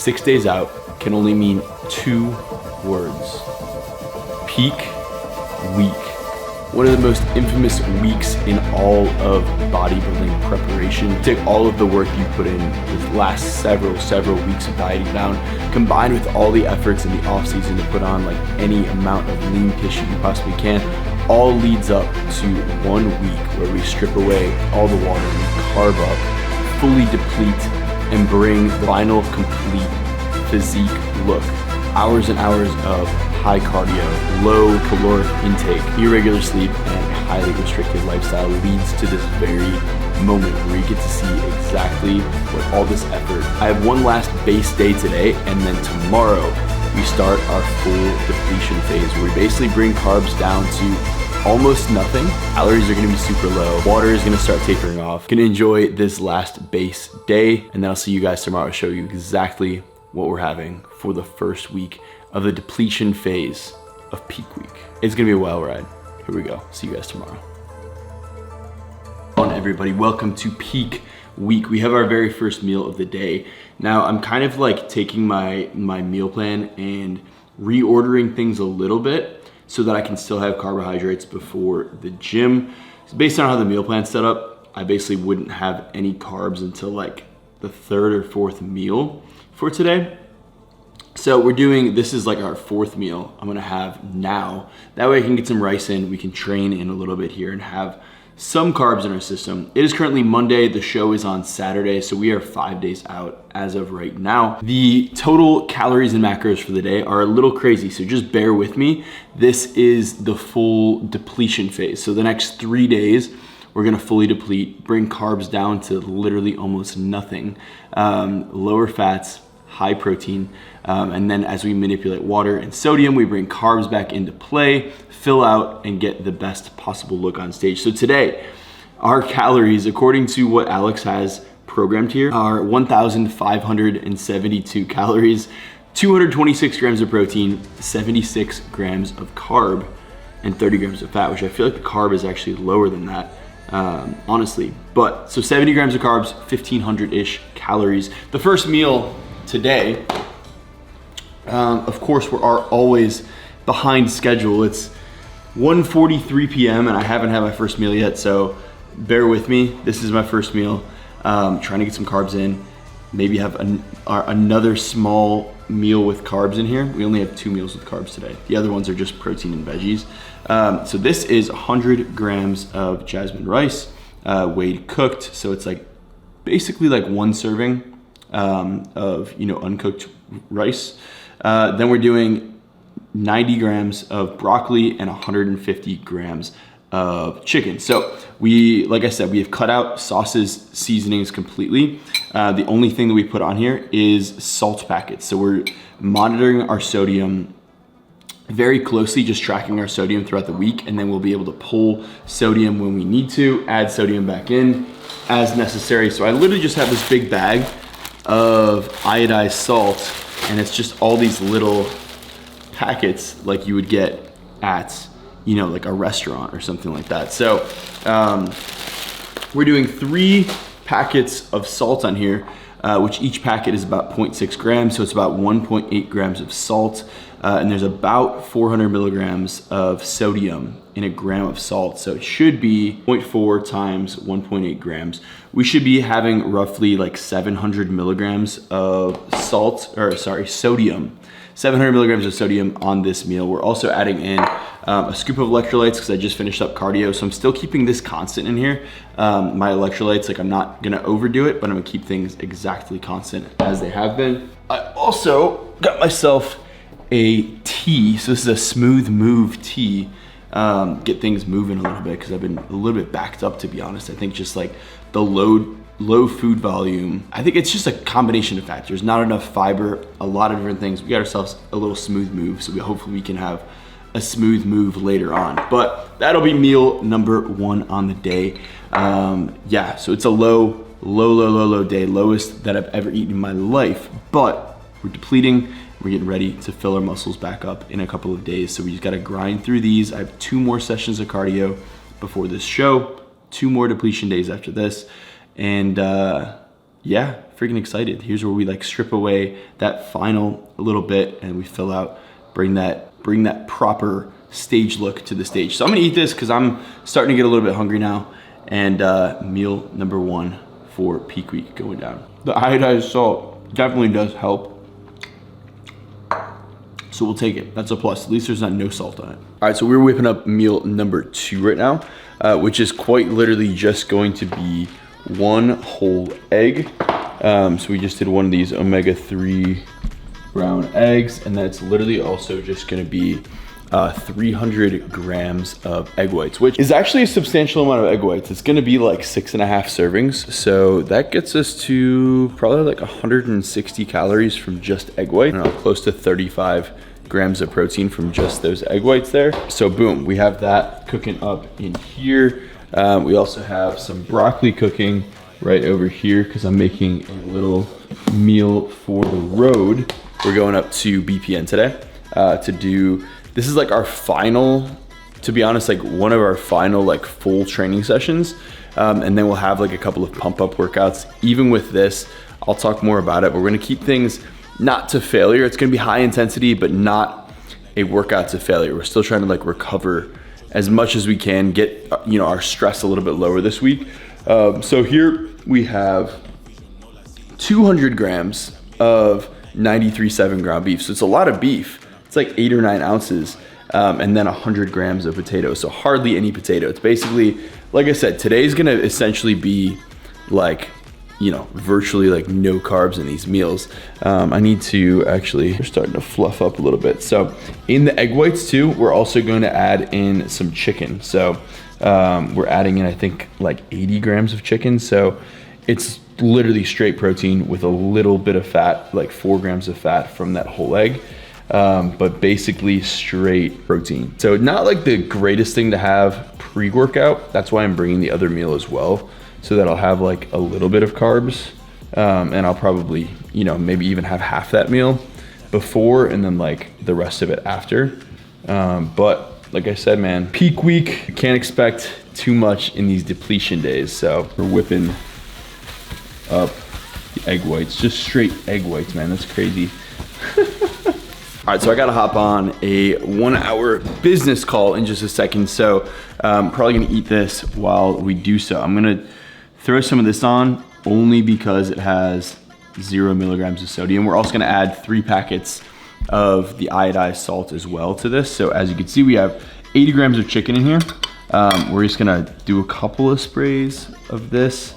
6 days out can only mean 2 words. Peak week. One of the most infamous weeks in all of bodybuilding preparation. Take all of the work you put in this last several weeks of dieting down, combined with all the efforts in the off season to put on like any amount of lean tissue you possibly can, all leads up to 1 week where we strip away all the water, we carb up, fully deplete, and bring the final complete physique look. Hours and hours of high cardio, low caloric intake, irregular sleep, and a highly restricted lifestyle leads to this very moment where you get to see exactly what all this effort. I have one last base day today, and then tomorrow we start our full depletion phase where we basically bring carbs down to almost nothing. Calories are gonna be super low. Water is gonna start tapering off. Gonna enjoy this last base day, and then I'll see you guys tomorrow to show you exactly what we're having for the first week of the depletion phase of peak week. It's gonna be a wild ride. Here we go. See you guys tomorrow. On everybody, welcome to peak week. We have our very first meal of the day. Now I'm kind of like taking my meal plan and reordering things a little bit so that I can still have carbohydrates before the gym. So based on how the meal plan's set up, I basically wouldn't have any carbs until like the 3rd or 4th meal for today. So we're doing, this is like our 4th meal I'm gonna have now. That way I can get some rice in, we can train in a little bit here and have some carbs in our system. It is currently Monday, the show is on Saturday, so we are 5 days out as of right now. The total calories and macros for the day are a little crazy, so just bear with me. This is the full depletion phase. So the next 3 days, we're gonna fully deplete, bring carbs down to literally almost nothing, lower fats, high protein, and then as we manipulate water and sodium, we bring carbs back into play, fill out, and get the best possible look on stage. So today, our calories, according to what Alex has programmed here, are 1,572 calories, 226 grams of protein, 76 grams of carb, and 30 grams of fat, which I feel like the carb is actually lower than that, honestly. But, so 70 grams of carbs, 1,500-ish calories. The first meal today, of course, we are always behind schedule. It's 1:43 p.m. and I haven't had my first meal yet, so bear with me. This is my first meal. Trying to get some carbs in. Maybe have another small meal with carbs in here. We only have 2 meals with carbs today. The other ones are just protein and veggies. So this is 100 grams of jasmine rice, weighed cooked. So it's like basically like 1 serving of uncooked rice. Then we're doing 90 grams of broccoli and 150 grams of chicken. So like I said, we have cut out sauces, seasonings completely. The only thing that we put on here is salt packets. So we're monitoring our sodium very closely, just tracking our sodium throughout the week, and then we'll be able to pull sodium when we need to, add sodium back in as necessary. So I literally just have this big bag of iodized salt, and it's just all these little packets like you would get at like a restaurant or something like that. So we're doing 3 packets of salt on here, which each packet is about 0.6 grams, so it's about 1.8 grams of salt, and there's about 400 milligrams of sodium in a gram of salt, so it should be 0.4 times 1.8 grams. We should be having roughly like 700 milligrams of sodium. 700 milligrams of sodium on this meal. We're also adding in a scoop of electrolytes because I just finished up cardio, so I'm still keeping this constant in here. My electrolytes, like I'm not gonna overdo it, but I'm gonna keep things exactly constant as they have been. I also got myself a tea. So this is a Smooth Move tea. Get things moving a little bit because I've been a little bit backed up, to be honest. I think just like the low food volume. I think it's just a combination of factors. Not enough fiber, a lot of different things. We got ourselves a little Smooth Move, so hopefully we can have a Smooth Move later on. But that'll be meal number 1 on the day. Yeah, so it's a low day, lowest that I've ever eaten in my life. But we're depleting. We're getting ready to fill our muscles back up in a couple of days. So we just gotta grind through these. I have 2 more sessions of cardio before this show, 2 more depletion days after this. And yeah, freaking excited. Here's where we like strip away that final little bit and we fill out, bring that proper stage look to the stage. So I'm gonna eat this because I'm starting to get a little bit hungry now. And meal number 1 for peak week going down. The iodized salt definitely does help. So we'll take it. That's a plus. At least there's no salt on it. All right, so we're whipping up meal number 2 right now, which is quite literally just going to be 1 whole egg. So we just did one of these omega-3 brown eggs, and that's literally also just gonna be 300 grams of egg whites, which is actually a substantial amount of egg whites. It's gonna be like 6.5 servings. So that gets us to probably like 160 calories from just egg white. I don't know, close to 35 grams of protein from just those egg whites there. So boom, we have that cooking up in here. We also have some broccoli cooking right over here because I'm making a little meal for the road. We're going up to BPN today to do, this is like our final, to be honest, like one of our final like full training sessions. And then we'll have like a couple of pump up workouts. Even with this, I'll talk more about it, but we're gonna keep things not to failure. It's gonna be high intensity, but not a workout to failure. We're still trying to like recover as much as we can, get our stress a little bit lower this week. So here we have 200 grams of 93.7 ground beef. So it's a lot of beef. It's like 8 or 9 ounces. And then 100 grams of potato. So hardly any potato. It's basically, like I said, today's gonna essentially be like, virtually like no carbs in these meals. I need to actually, we're starting to fluff up a little bit. So in the egg whites too, we're also going to add in some chicken. So we're adding in, I think like 80 grams of chicken. So it's literally straight protein with a little bit of fat, like 4 grams of fat from that whole egg. But basically straight protein. So not like the greatest thing to have pre-workout. That's why I'm bringing the other meal as well, so that I'll have like a little bit of carbs. And I'll probably, maybe even have half that meal before and then like the rest of it after. But like I said, man, peak week, you can't expect too much in these depletion days. So we're whipping up the egg whites, just straight egg whites, man. That's crazy. All right, so I gotta hop on a 1-hour business call in just a second. So I'm probably gonna eat this while we do so. I'm gonna throw some of this on only because it has 0 milligrams of sodium. We're also gonna add 3 packets of the iodized salt as well to this. So as you can see, we have 80 grams of chicken in here. We're just gonna do a couple of sprays of this.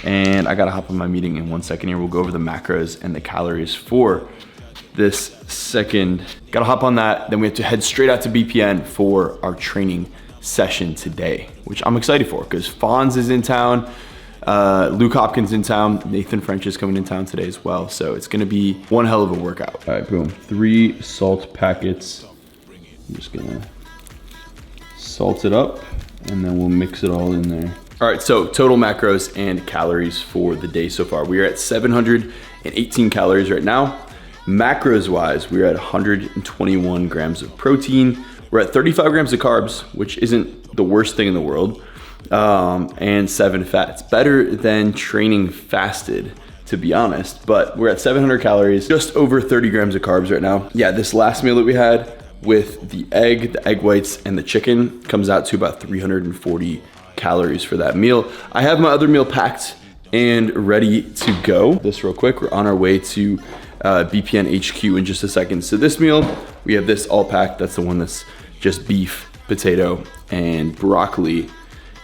And I gotta hop on my meeting in 1 second here. We'll go over the macros and the calories for this second. Gotta hop on that. Then we have to head straight out to BPN for our training session today, which I'm excited for because Fonz is in town, Luke Hopkins in town, Nathan French is coming in town today as well. So it's gonna be one hell of a workout. All right, boom. 3 salt packets. I'm just gonna salt it up and then we'll mix it all in there. All right, so total macros and calories for the day so far. We are at 718 calories right now. Macros wise, we're at 121 grams of protein. We're at 35 grams of carbs, which isn't the worst thing in the world, and 7 fats. Better than training fasted, to be honest, but we're at 700 calories, just over 30 grams of carbs right now. Yeah, this last meal that we had with the egg whites, and the chicken comes out to about 340 calories for that meal. I have my other meal packed and ready to go. This real quick, we're on our way to BPN HQ in just a second. So this meal, we have this all packed. That's the one that's just beef, potato, and broccoli.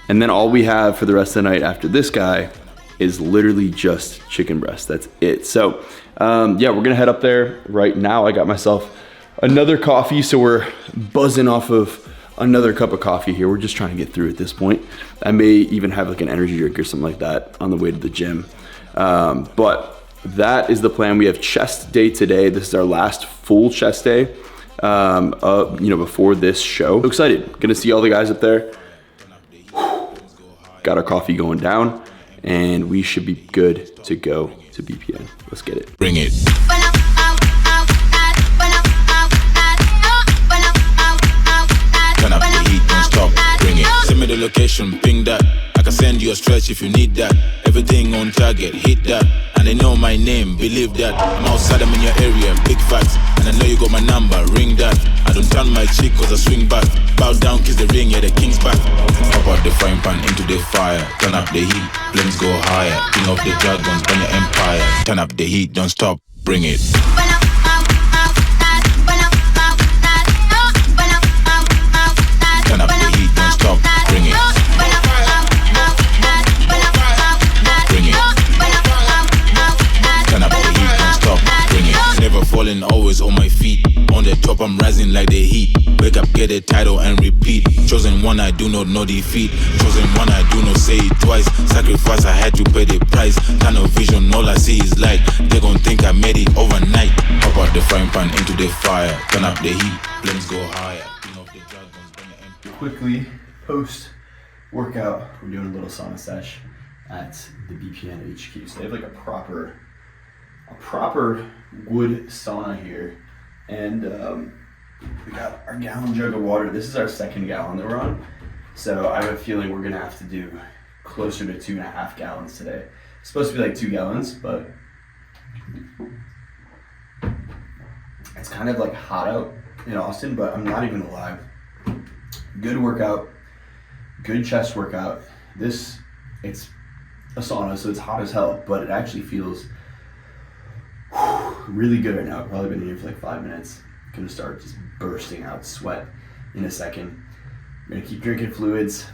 And then all we have for the rest of the night after this guy is literally just chicken breast. That's it. So yeah, we're gonna head up there right now. I got myself another coffee, so we're buzzing off of another cup of coffee here. We're just trying to get through at this point. I may even have like an energy drink or something like that on the way to the gym. But that is the plan. We have chest day today. This is our last full chest day, before this show. So excited. Gonna see all the guys up there. Got our coffee going down, and we should be good to go to BPN. Let's get it. Bring it. Turn up the heat, don't stop. Bring it. Send me the location, ping that. I can send you a stretch if you need that. Everything on target, hit that. And and they know my name, believe that. I'm outside, I'm in your area, big facts. And I know you got my number, ring that. I don't turn my cheek cause I swing back. Bow down, kiss the ring, yeah, the king's back. Pop out the frying pan into the fire. Turn up the heat, flames go higher. King of the dragons, burn your empire. Turn up the heat, don't stop, bring it. Turn up the heat, don't stop, bring it. Bring it. Turn up the heat, don't stop, bring it. Never falling, always on my feet. On the top, I'm rising like the heat. Wake up, get a title and repeat. Chosen one, I do not know defeat. Chosen one, I do not say it twice. Sacrifice, I had to pay the price. Tunnel vision, all I see is light. They gon' think I made it overnight. Pop out the frying pan into the fire. Turn up the heat, flames go higher. King of the dragons, burn your empire. Quickly, post workout, we're doing a little sauna sesh at the BPN HQ. So they have like a proper wood sauna here, and we got our gallon jug of water. This is our second gallon that we're on, so I have a feeling we're gonna have to do closer to 2.5 gallons today. It's supposed to be like 2 gallons, but it's kind of like hot out in Austin, but I'm not even gonna lie. Good workout, good chest workout. It's a sauna, so it's hot as hell, but it actually feels really good right now. I've probably been in here for like 5 minutes. Gonna start just bursting out sweat in a second. I'm gonna keep drinking fluids,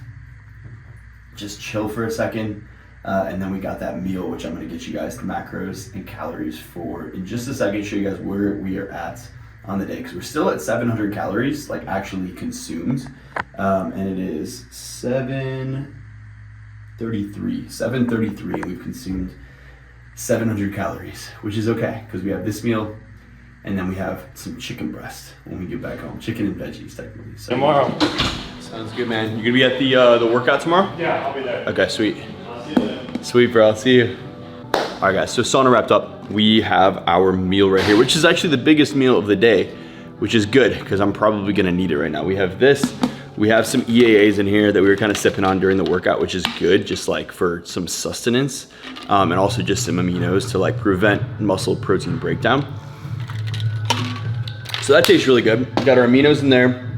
just chill for a second, and then we got that meal, which I'm gonna get you guys the macros and calories for in just a second, show you guys where we are at on the day, because we're still at 700 calories, like actually consumed, and it is 7:33, and we've consumed 700 calories, which is okay, because we have this meal, and then we have some chicken breast when we get back home. Chicken and veggies, technically. So, Tomorrow. sounds good, man. You gonna be at the workout tomorrow? Yeah, I'll be there. Okay, sweet. I'll see you then. Sweet, bro. I'll see you. All right, guys, so sauna wrapped up. We have our meal right here, which is actually the biggest meal of the day, which is good, because I'm probably gonna need it right now. We have this. We have some EAAs in here that we were kind of sipping on during the workout, which is good, just like for some sustenance, and also just some aminos to like prevent muscle protein breakdown. So that tastes really good. We got our aminos in there.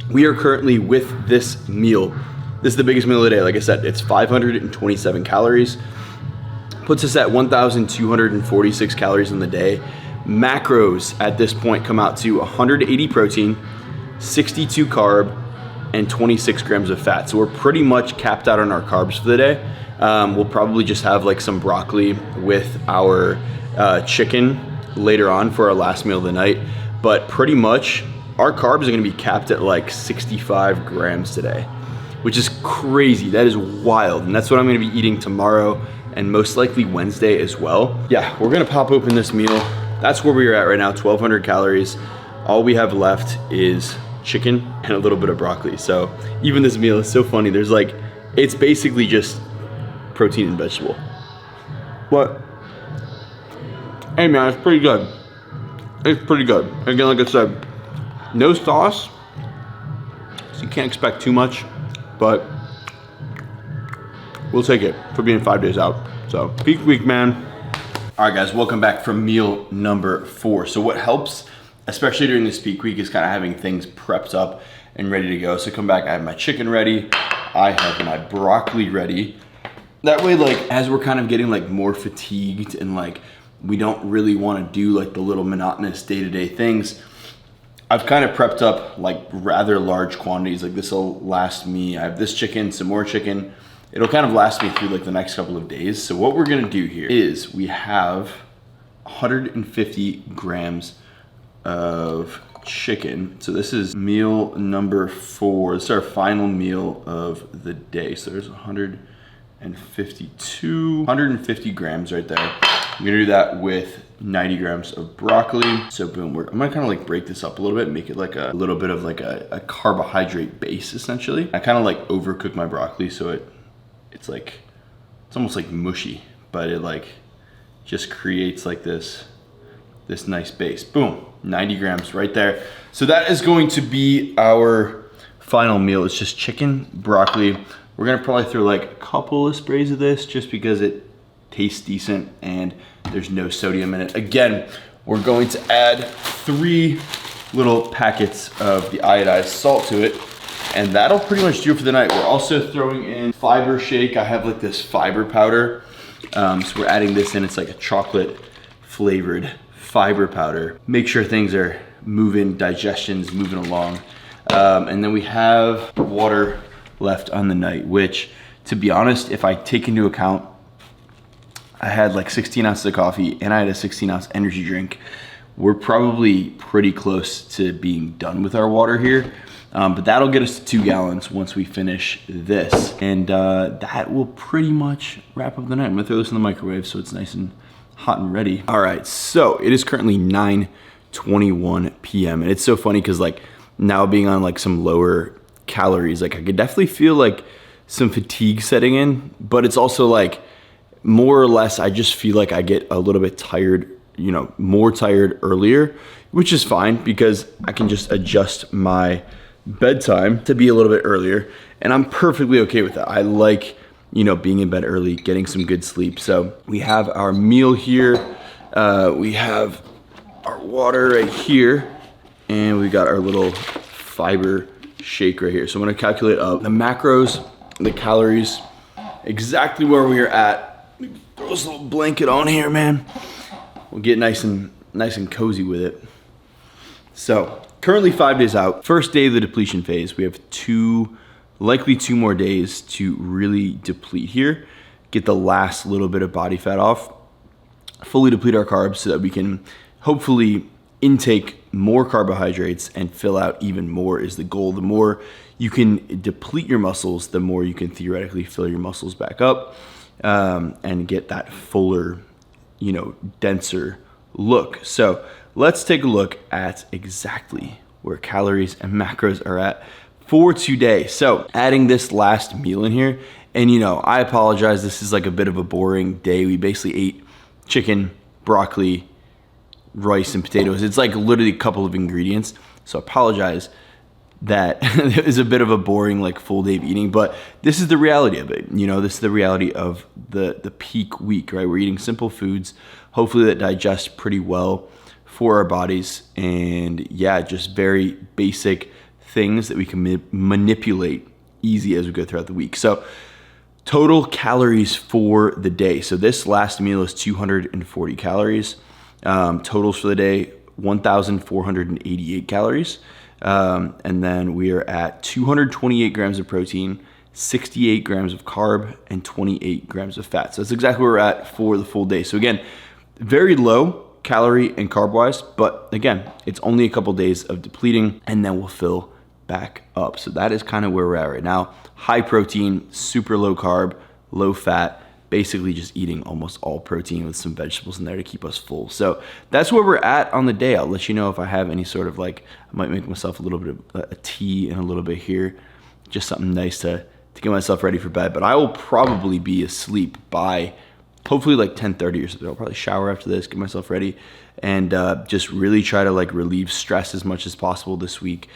We are currently with this meal. This is the biggest meal of the day. Like I said, it's 527 calories. Puts us at 1,246 calories in the day. Macros at this point come out to 180 protein, 62 carb, and 26 grams of fat. So we're pretty much capped out on our carbs for the day. We'll probably just have like some broccoli with our chicken later on for our last meal of the night. But pretty much our carbs are gonna be capped at like 65 grams today, which is crazy. That is wild. And that's what I'm gonna be eating tomorrow and most likely Wednesday as well. Yeah, we're gonna pop open this meal. That's where we're at right now, 1,200 calories. All we have left is chicken and a little bit of broccoli. So even this meal is so funny. There's like, it's basically just protein and vegetable. But, hey man, it's pretty good. It's pretty good. Again, like I said, no sauce, so you can't expect too much, but we'll take it for being 5 days out. So peak week, man. All right, guys, welcome back from meal number 4. So what helps, especially during this peak week, is kind of having things prepped up and ready to go. So come back, I have my chicken ready. I have my broccoli ready. That way, like, as we're kind of getting like more fatigued and like, we don't really want to do like the little monotonous day-to-day things, I've kind of prepped up like rather large quantities. Like this will last me, I have this chicken, some more chicken. It'll kind of last me through like the next couple of days. So what we're gonna do here is we have 150 grams of chicken. So this is meal number 4. This is our final meal of the day. So there's 150 grams right there. I'm gonna do that with 90 grams of broccoli. So boom, I'm gonna kind of like break this up a little bit, make it like a little bit of like a carbohydrate base essentially. I kind of like overcook my broccoli so it's almost like mushy, but it like just creates like this nice base. Boom, 90 grams right there. So that is going to be our final meal. It's just chicken, broccoli. We're gonna probably throw like a couple of sprays of this just because it tastes decent, and there's no sodium in it. Again, we're going to add 3 little packets of the iodized salt to it, and that'll pretty much do it for the night. We're also throwing in fiber shake. I have like this fiber powder. So we're adding this in. It's like a chocolate flavored fiber powder. Make sure things are moving, digestion's moving along. And then we have water left on the night, which, to be honest, if I take into account, I had like 16 ounces of coffee and I had a 16-ounce energy drink, we're probably pretty close to being done with our water here. But that'll get us to 2 gallons once we finish this. And that will pretty much wrap up the night. I'm gonna throw this in the microwave so it's nice and hot and ready. All right, so it is currently 9:21 p.m. And it's so funny because like now being on like some lower calories, like I could definitely feel like some fatigue setting in, but it's also like more or less, I just feel like I get a little bit tired, you know, more tired earlier, which is fine because I can just adjust my bedtime to be a little bit earlier, and I'm perfectly okay with that. I like, you know, being in bed early, getting some good sleep. So we have our meal here, we have our water right here, and we got our little fiber shake right here. So I'm gonna calculate up the macros, the calories, exactly where we are at. Throw this little blanket on here, man. We'll get nice and cozy with it. So currently 5 days out, first day of the depletion phase. We have likely two more days to really deplete here, get the last little bit of body fat off, fully deplete our carbs so that we can hopefully intake more carbohydrates and fill out even more is the goal. The more you can deplete your muscles, the more you can theoretically fill your muscles back up and get that fuller, you know, denser look. So let's take a look at exactly where calories and macros are at for today. So adding this last meal in here, and you know, I apologize, this is like a bit of a boring day. We basically ate chicken, broccoli, rice, and potatoes. It's like literally a couple of ingredients. So I apologize that it was a bit of a boring, like full day of eating, but this is the reality of it. You know, this is the reality of the peak week, right? We're eating simple foods, hopefully that digest pretty well for our bodies. And yeah, just very basic things that we can manipulate easy as we go throughout the week. So total calories for the day. So this last meal is 240 calories. Totals for the day, 1,488 calories. And then we are at 228 grams of protein, 68 grams of carb, and 28 grams of fat. So that's exactly where we're at for the full day. So again, very low calorie and carb wise, but again, it's only a couple days of depleting and then we'll fill back up. So that is kind of where we're at right now. High protein, super low carb, low fat, basically just eating almost all protein with some vegetables in there to keep us full. So that's where we're at on the day. I'll let you know if I have any sort of like, I might make myself a little bit of a tea and a little bit here, just something nice to get myself ready for bed. But I will probably be asleep by hopefully like 10:30 or something. I'll probably shower after this, get myself ready, and just really try to like relieve stress as much as possible this week.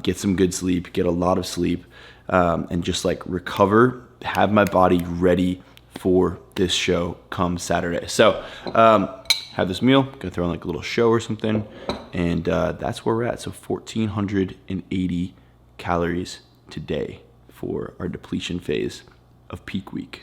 Get some good sleep, get a lot of sleep, and just like recover, have my body ready for this show come Saturday. So have this meal, gonna throw in like a little show or something, and that's where we're at. So 1,480 calories today for our depletion phase of peak week.